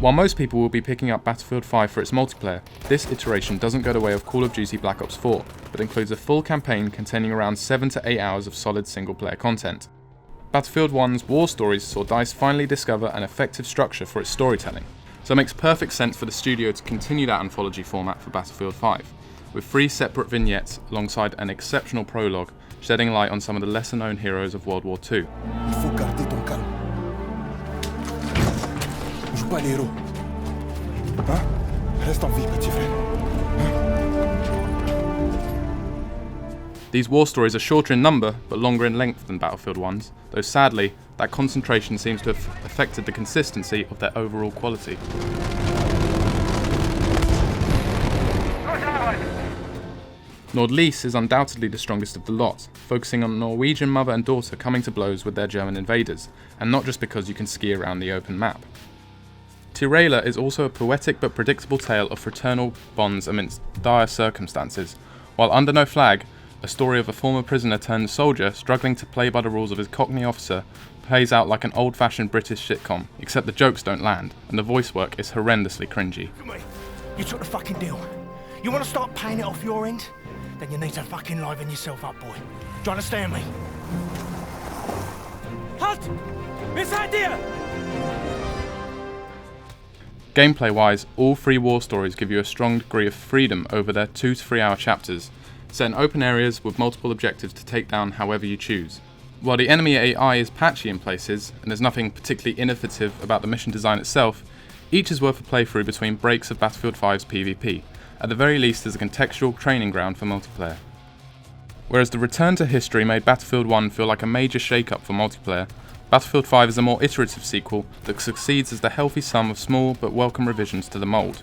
While most people will be picking up Battlefield 5 for its multiplayer, this iteration doesn't go the way of Call of Duty Black Ops 4, but includes a full campaign containing around 7 to 8 hours of solid single-player content. Battlefield 1's war stories saw DICE finally discover an effective structure for its storytelling, so it makes perfect sense for the studio to continue that anthology format for Battlefield 5, with 3 separate vignettes alongside an exceptional prologue shedding light on some of the lesser-known heroes of World War II. Il faut garder ton calme. Joue pas les héros. Hein? Reste en vie, petit frère. These war stories are shorter in number, but longer in length than Battlefield 1's, though sadly, that concentration seems to have affected the consistency of their overall quality. Nordlyse is undoubtedly the strongest of the lot, focusing on a Norwegian mother and daughter coming to blows with their German invaders, and not just because you can ski around the open map. Tyrella is also a poetic but predictable tale of fraternal bonds amidst dire circumstances, while Under No Flag, a story of a former prisoner turned soldier struggling to play by the rules of his Cockney officer, plays out like an old-fashioned British sitcom, except the jokes don't land, and the voice work is horrendously cringy. You took the fucking deal. You want to start paying it off your end? Then you need to fucking liven yourself up, boy. Do you understand me? Halt! Miss idea! Gameplay-wise, all 3 war stories give you a strong degree of freedom over their 2 to 3 hour chapters, set in open areas with multiple objectives to take down however you choose. While the enemy AI is patchy in places, and there's nothing particularly innovative about the mission design itself, each is worth a playthrough between breaks of Battlefield 5's PvP, at the very least as a contextual training ground for multiplayer. Whereas the return to history made Battlefield 1 feel like a major shake-up for multiplayer, Battlefield 5 is a more iterative sequel that succeeds as the healthy sum of small but welcome revisions to the mould.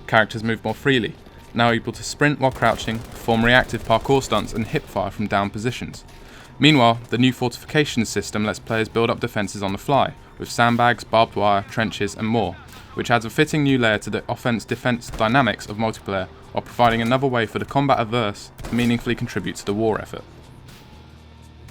Characters move more freely, now able to sprint while crouching, perform reactive parkour stunts and hipfire from down positions. Meanwhile, the new fortifications system lets players build up defences on the fly, with sandbags, barbed wire, trenches and more, which adds a fitting new layer to the offense-defense dynamics of multiplayer while providing another way for the combat averse to meaningfully contribute to the war effort.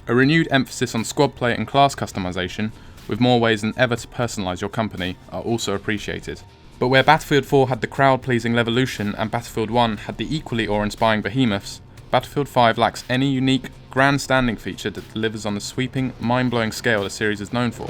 A renewed emphasis on squad play and class customization, with more ways than ever to personalise your company, are also appreciated. But where Battlefield 4 had the crowd-pleasing Levolution and Battlefield 1 had the equally awe-inspiring behemoths, Battlefield 5 lacks any unique, grand-standing feature that delivers on the sweeping, mind-blowing scale the series is known for.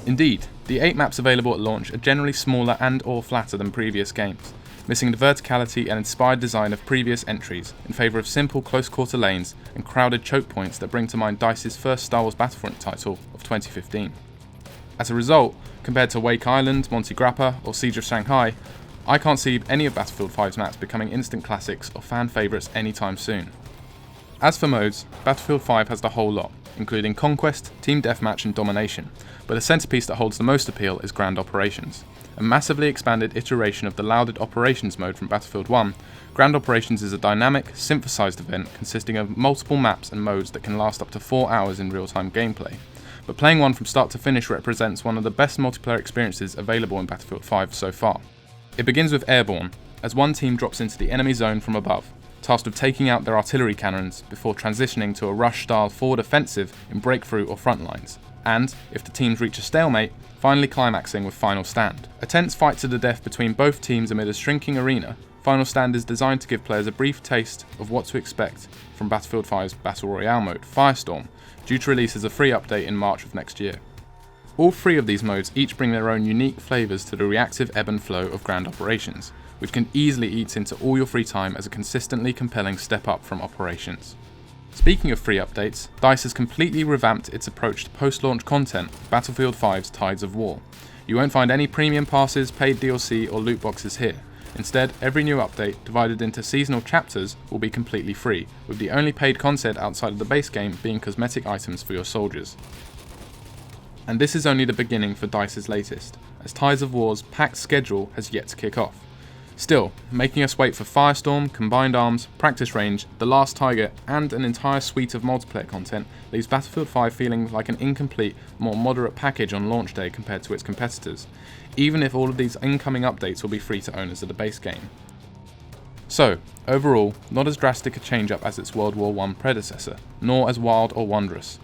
Indeed, the 8 maps available at launch are generally smaller and or flatter than previous games, missing the verticality and inspired design of previous entries in favour of simple close-quarter lanes and crowded choke points that bring to mind DICE's first Star Wars Battlefront title of 2015. As a result, compared to Wake Island, Monte Grappa or Siege of Shanghai, I can't see any of Battlefield 5's maps becoming instant classics or fan favourites anytime soon. As for modes, Battlefield 5 has the whole lot, including Conquest, Team Deathmatch and Domination, but the centrepiece that holds the most appeal is Grand Operations. A massively expanded iteration of the lauded Operations mode from Battlefield 1, Grand Operations is a dynamic, synthesized event consisting of multiple maps and modes that can last up to 4 hours in real-time gameplay. But playing one from start to finish represents one of the best multiplayer experiences available in Battlefield 5 so far. It begins with Airborne, as one team drops into the enemy zone from above, tasked with taking out their artillery cannons before transitioning to a rush-style forward offensive in breakthrough or front lines, and, if the teams reach a stalemate, finally climaxing with Final Stand. A tense fight to the death between both teams amid a shrinking arena, Final Stand is designed to give players a brief taste of what to expect from Battlefield 5's Battle Royale mode, Firestorm, due to release as a free update in March of next year. All 3 of these modes each bring their own unique flavours to the reactive ebb and flow of Grand Operations, which can easily eat into all your free time as a consistently compelling step up from Operations. Speaking of free updates, DICE has completely revamped its approach to post-launch content for Battlefield 5's Tides of War. You won't find any premium passes, paid DLC or loot boxes here. Instead, every new update, divided into seasonal chapters, will be completely free, with the only paid content outside of the base game being cosmetic items for your soldiers. And this is only the beginning for DICE's latest, as Tides of War's packed schedule has yet to kick off. Still, making us wait for Firestorm, Combined Arms, Practice Range, The Last Tiger, and an entire suite of multiplayer content leaves Battlefield 5 feeling like an incomplete, more moderate package on launch day compared to its competitors, even if all of these incoming updates will be free to owners of the base game. So, overall, not as drastic a change up as its World War I predecessor, nor as wild or wondrous.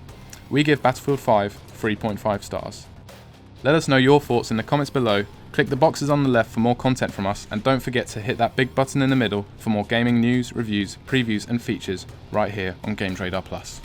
We give Battlefield 5 3.5 stars. Let us know your thoughts in the comments below, click the boxes on the left for more content from us, and don't forget to hit that big button in the middle for more gaming news, reviews, previews and features right here on Games Radar Plus.